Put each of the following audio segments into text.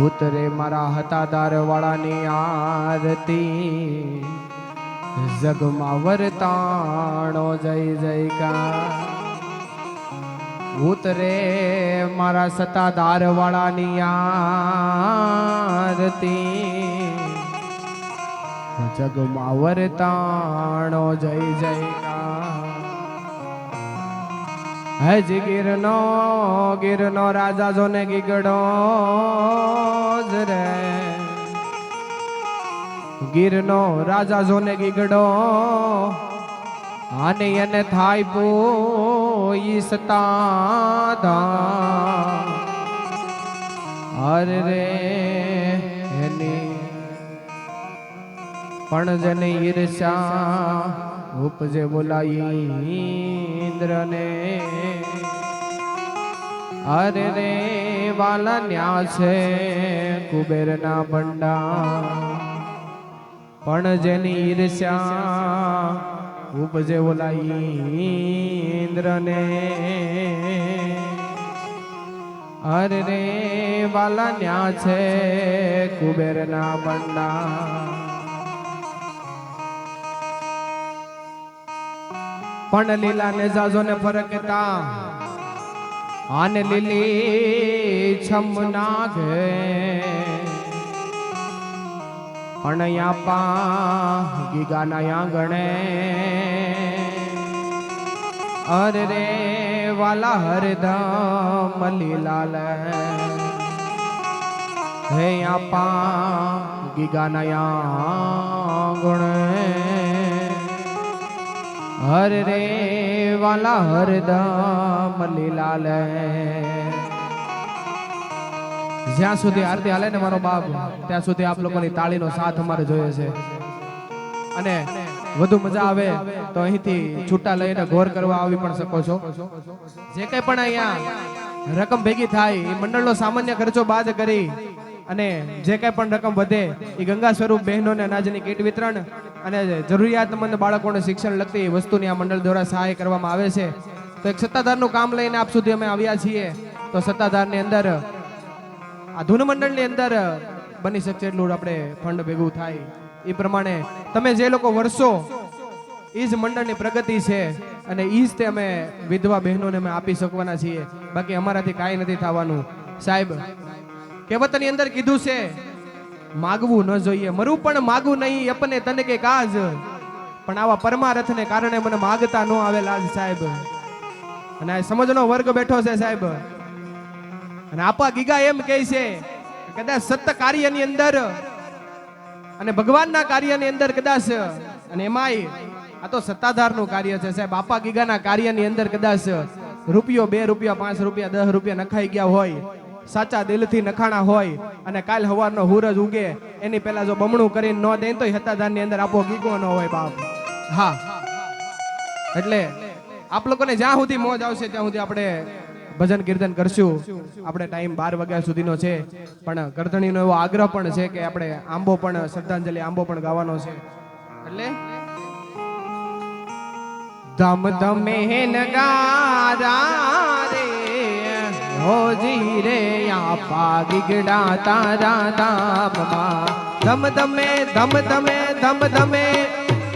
ઉતરે મારા હતાદાર વાળાની આરતી, જગમાં વરતાણો જય જયકાર. ઉતરે મારા સતાદાર વાળાની આરતી, જગમાં વરતાણો જય જયકાર. હજ ગીરનો રાજા જોને ગીગડો જ રે, ગીરનો રાજા જોને ગીગડો, આને એને થાય પોઈ સતાધા. અરે રે એની પણ જને ઈર્ષા ઉપજે બોલાઈ ઇન્દ્રને. અરે રે વાલા ન્યા છે કુબેરના ભંડાર, પણ જેની ઈર્ષ્યા ઉપજે બોલાઈ ઇન્દ્રને. અરે રે વાલા ન્યા છે કુબેરના ભંડાર. પણ લીલા ને જાજો ને ફરકતા, આને લીલી છમ નાગે, પણ યાપા ગીગાના આંગણે. અરે રે વાલા હરદમ લીલાલ, હે યાપા ગીગાના આંગણે. હર રે વાલા હરદમ લીલાલ. જ્યાં સુધી આરતી હાલે ને મારો બાપ, ત્યાં સુધી આપ લોકોની તાળીનો સાથ અમારે જોઈએ છે. અને વધુ મજા આવે તો અહીંથી છૂટા લઈને ગોર કરવા આવી પણ શકો છો. જે કઈ પણ અહીંયા રકમ ભેગી થાય એ મંડળનો સામાન્ય ખર્ચો બાદ કરી અને જે કઈ પણ રકમ વધે એ ગંગા સ્વરૂપ બહેનોને અનાજની કીટ વિતરણ અને જરૂરિયાતમંદ બાળકોને શિક્ષણ લગતી વસ્તુની આ મંડળ દ્વારા સહાય કરવામાં આવે છે. તો એક સત્તાધારનું કામ લઈને આપ સુધી અમે આવ્યા છીએ. તો સત્તાધારની અંદર આ ધૂન મંડળની અંદર બની શકશે એટલું આપણે ફંડ ભેગું થાય એ પ્રમાણે તમે જે લોકો વર્ષો એ જ મંડળની પ્રગતિ છે અને એ જ તે અમે વિધવા બહેનોને અમે આપી શકવાના છીએ. બાકી અમારાથી કાંઈ નથી થવાનું. સાહેબ કહેવતની અંદર કીધું છે માગવું ન જોઈએ, મરું પણ માગવું નહીં, અપને તને કે કાજ. પણ આવા પરમારથને કારણે મને માગતા ન આવેલા સાહેબ. અને આ સમજનો વર્ગ બેઠો છે સાહેબ. અને આપા ગીગા એમ કહે છે કદાચ સત્ય કાર્યની અંદર અને ભગવાનના કાર્યની અંદર કદાચ, અને એમાંય આ તો સત્તાધારનું કાર્ય છે સાહેબ. આપા ગીગાના કાર્યની અંદર કદાચ રૂપિયો 2 રૂપિયા 5 રૂપિયા 10 રૂપિયા નખાઈ ગયા હોય, સાચા દિલથી નખાણા હોય અને કાલ હવારનો સૂરજ ઉગે એની પહેલા જો બમણું કરીને ન દે તો સત્તાધારની અંદર આપો ગીગો ન હોય બાપ. હા, એટલે આપ લોકોને જ્યાં સુધી મોજ આવશે ત્યાં સુધી આપણે ભજન કીર્તન કરશું. આપણે ટાઈમ 12 વાગ્યા સુધીનો છે, પણ કરધણીનો એવો આગ્રહ પણ છે કે આપણે આંબો પણ શ્રદ્ધાંજલિ આંબો પણ ગાવાનો છે. એટલે ધમ ધમે નગારા રે હોજી રે આપા ગીગડા તારા ધામમાં. ધમ ધમે ધમ ધમે ધમ ધમે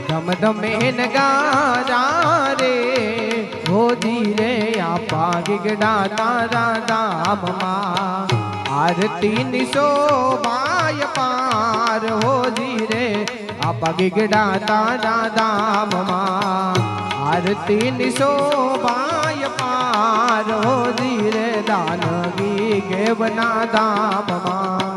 ધમ ધમે નગારા રે હોજી રે આપા ગીગડા તારા ધામમાં. આરતી ની શોભાય પાર હોજી રે આપા ગીગડા તારા ધામમાં. આરતી ની શોભાય પાર હોજી રે દાનગી ગેવના ધામમાં.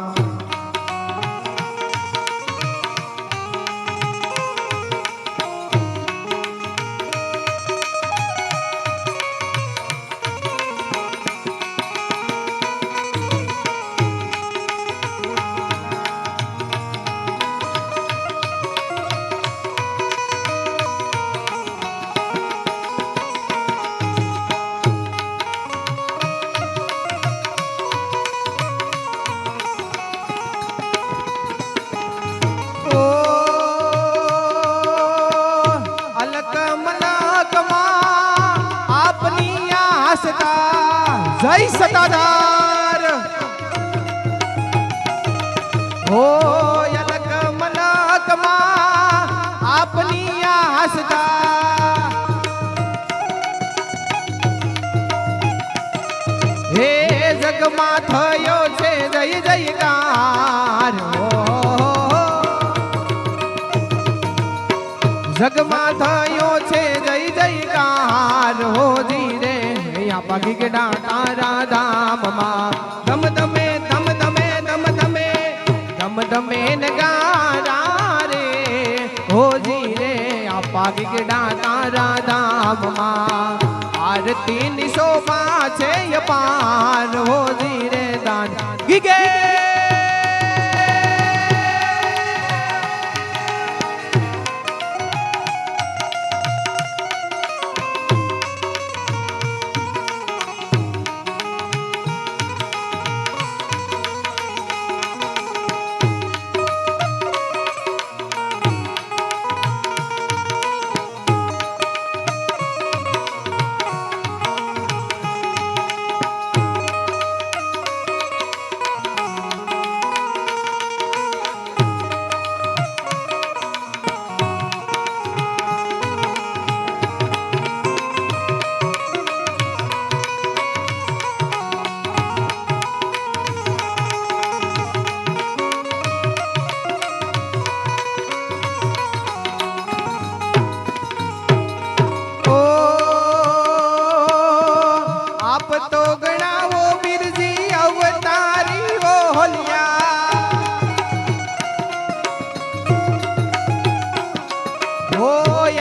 જય સતાધાર. हो अलग मलक मां आपनी आसदा हे जगमा थयो छे जय जयकार जगमा थयो छे जय जयकार हो जी रे या पागी गड़ा तारा धाम मां धम धमे धम धमे धम धमे धम धमे नगारा रे हो जी रे या पागी गड़ा तारा धाम मां आरती नि शोभा छे अपार हो जी रे दान गीगे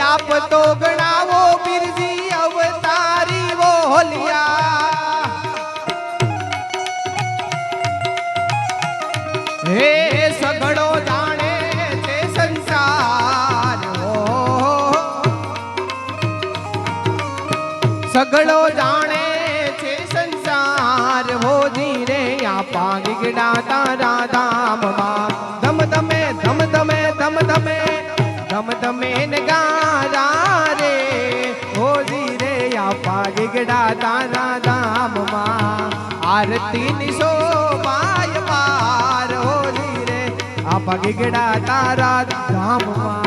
आप तो गणावो बिरजी अवतारी वो होलिया हे सगड़ो जाने छे संसार हो सगड़ो जाने छे संसार हो जी रे आपा गिगड़ा तारा धाम मां धम धमे धम धमे धम धमे धम धमे नगारा रे हो जी रे आपा गिगड़ा तारा धाम मां आरती नि शोभाय पार हो जी रे आपा गिगड़ा तारा धाम मां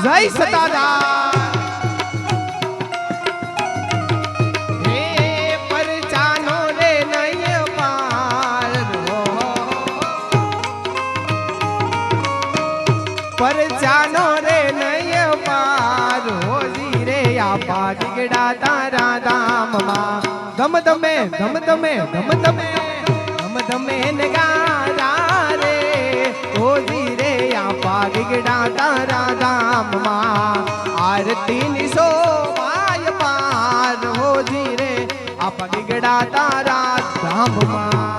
जय सतादार हे परचानो रे नय पार हो परचानो रे नय पार हो जी रे आपा गिगड़ा तारा धाम मां धम धमे धम धमे धम धमे धम धमे नगारा रे हो जी रे आपा गिगड़ा तारा धाम मां आरती नि शोभाय पार हो जी रे आपा गिगड़ा तारा धाम मां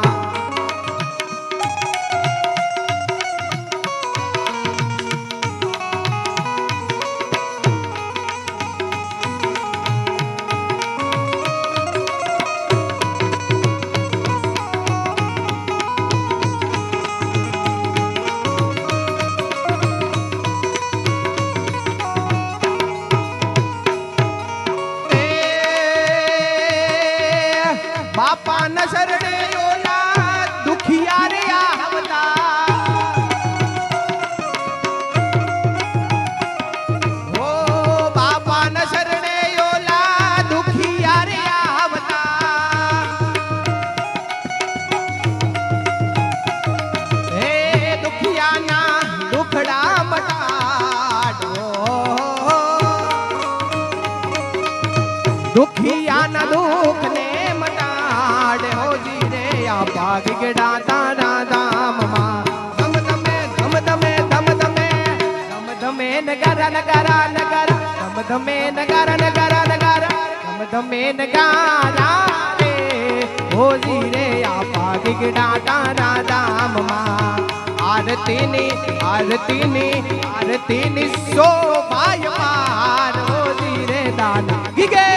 बापा न शरणे ओला दुखिया रे आवता ओ बापा न शरणे ओला दुखिया रे आवता हे दुखिया ना दुखड़ा मटाडो दुखिया ना दुख ने हो जी रे आपा गिगड़ा तारा धाम मां ધમે નગારા નગારા નગારા ધમ ધમે નગારા નગારા નગારા ધમ ધમે નગારા રે હોજી રે આપા ગીગડા તારા ધામમાં આરતીની શોભાય પાર હોજી રે દાદા ગીગે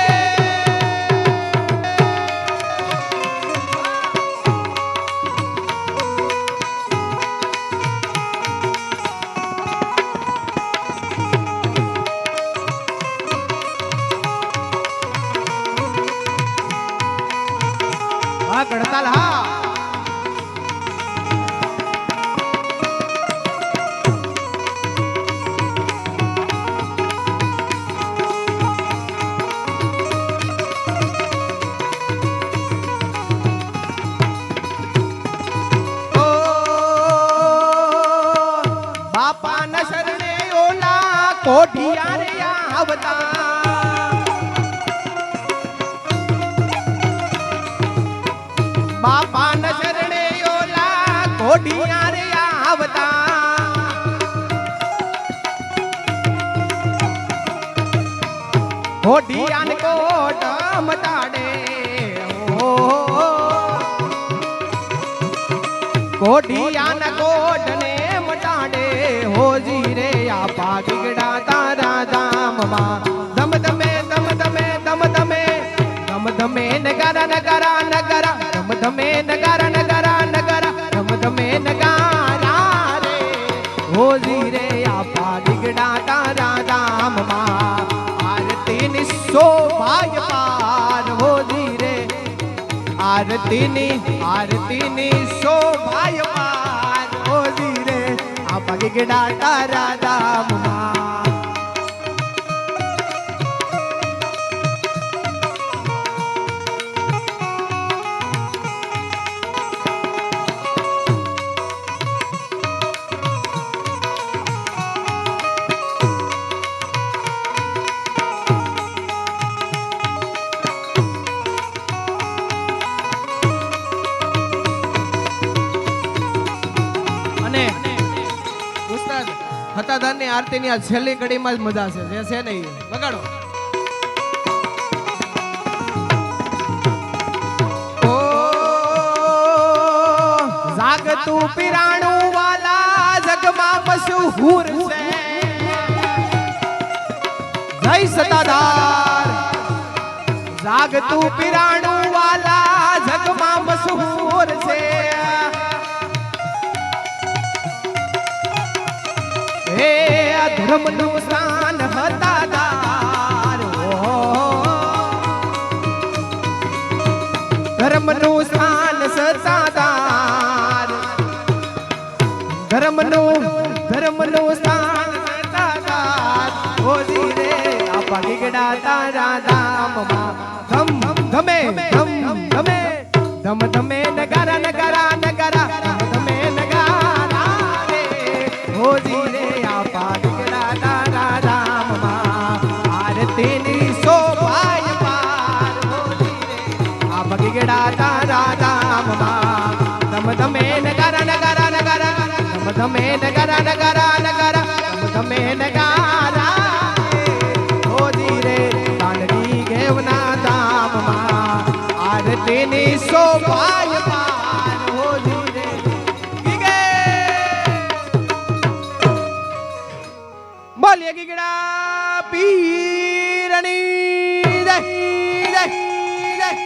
ગણતાલ હા બાપા ન શરણે ઓલા કોઠિયા રે આવતા બાપા ન શરણે ઓલા કોઠિયા રે આવતા કોઠિયાન કોટ મટાડે કોઠિયાન કોટ ને મટાડે હોજી રે આપા ગીગડા તારા ધામમાં ધમ ધમે ધમ ધમે ધમ ધમે ધમ ધમે નગારા નગારા નગારા ધમ ધમે નગારા નગારા નગારા ધમ ધમે નગારા રે હોજી રે આપા ગીગડા તારા ધામમાં આરતીની શોભાય પાર હોજી રે આરતીની શોભાય પાર હોજી રે આપા ગીગડા તારા ધામમાં હતાધારની આરતીની આ છેલ્લી કડીમાં જ મજા છે જે છે નહીં વગાડો ઓ જાગતું પીરાણું વાલા જગમાં મશહૂર છે જય સતાધાર જાગતું પીરાણું વાલા જગમાં મશહૂર છે હે ધર્મનું સ્થાન હતાધાર ધર્મનું સ્થાન સતાધાર ધર્મનું સ્થાન સતાધાર હોજી રે આપા ગીગડા તારા ધામમાં ધમ ધમે ધમ ધમે ધમ ધમે નગારા નગારા નગારા ધમ ધમે નગારા રે હોજી રે આપા ગીગડા તારા ધામમાં આરતીની શોભાય પાર હોજી રે આપા ગીગડા તારા ધામમાં ધમ ધમે નગારા નગારા નગારા ધમ ધમે નગારા નગારા નગારા ધમ ધમે નગારા હોજી રે દાંડી ગેવના ધામમાં આરતીની શોભાય પાર હોજી રે ગીગે બોલીએ ગીગડા